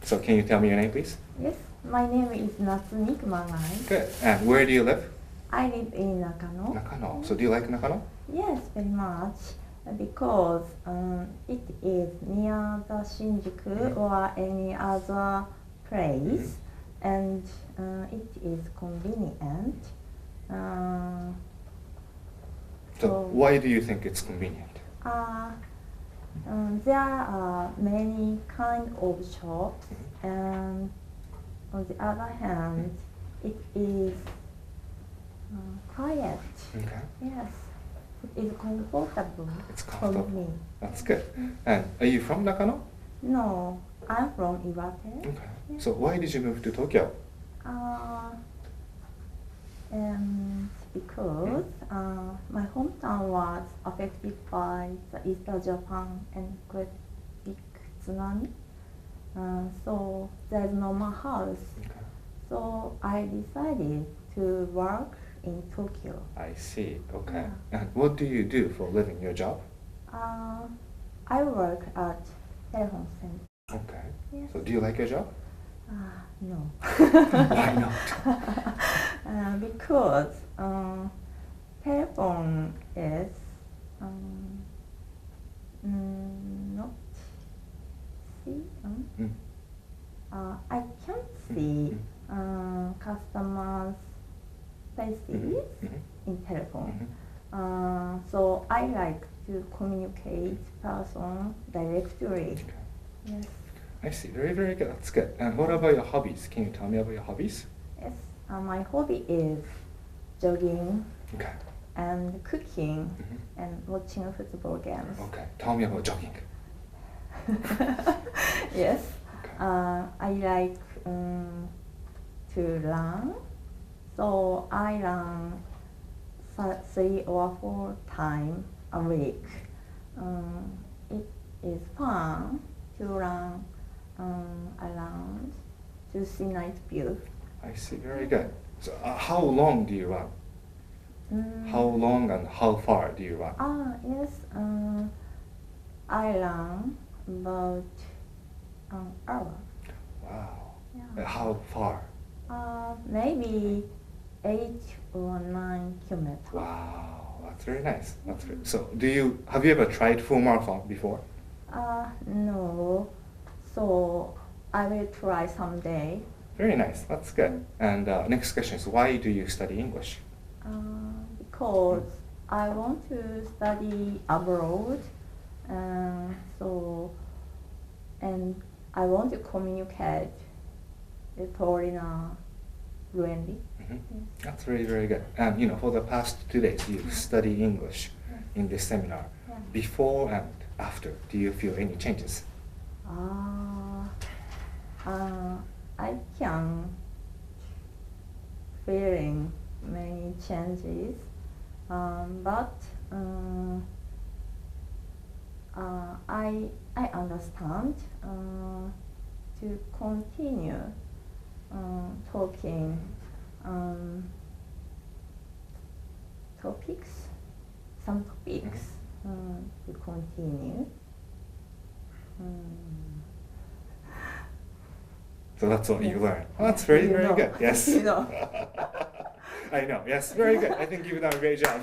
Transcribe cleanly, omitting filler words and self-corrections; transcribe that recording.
So can you tell me your name, please? Yes, my name is Natsumi Kumagai. Good. And where do you live? I live in Nakano. Nakano. So do you like Nakano? Yes, very much. Because it is near the Shinjuku or any other place, and it is convenient. So why do you think it's convenient? There are many kind of shops, and on the other hand, it is quiet. Okay. Yes, it is comfortable. It's for comfortable. me. That's good. And are you from Nakano? No, I'm from Iwate. Okay. So why did you move to Tokyo? Because my hometown was affected by the East Japan and quite big tsunami. So there's no more house. Okay. So I decided to work in Tokyo. I see. Okay. Yeah. And what do you do for a living, your job? I work at telephone center. Okay. Yes. So do you like your job? No. Why not? Because telephone is not see. I can't see customers' faces in telephone. So I like to communicate person directly. Yes. I see. Very, very good. That's good. And what about your hobbies? Can you tell me about your hobbies? Yes. My hobby is jogging Okay. and cooking and watching football games. Okay. Tell me about jogging. Yes. Okay. I like to run. So I run 3 or 4 times a week. It is fun to run around to see night view. I see. Very good. So how long do you run? How long and how far do you run? Yes. I run about an hour. Wow. Yeah. How far? Maybe 8 or 9 kilometers. Wow. That's very nice. That's very. So have you ever tried full marathon before? No. So I will try someday. Very nice. That's good. And next question is, why do you study English? Because I want to study abroad, and I want to communicate with foreigner fluently. Yes. That's very, very good. And for the past 2 days, you've studied English in this seminar. Yeah. Before and after, do you feel any changes? I can feeling many changes, but I understand to continue talking some topics to continue. So that's what you Yes. learned. Oh, that's very, very good. Yes. You know. I know. Yes, very good. I think you've done a great job.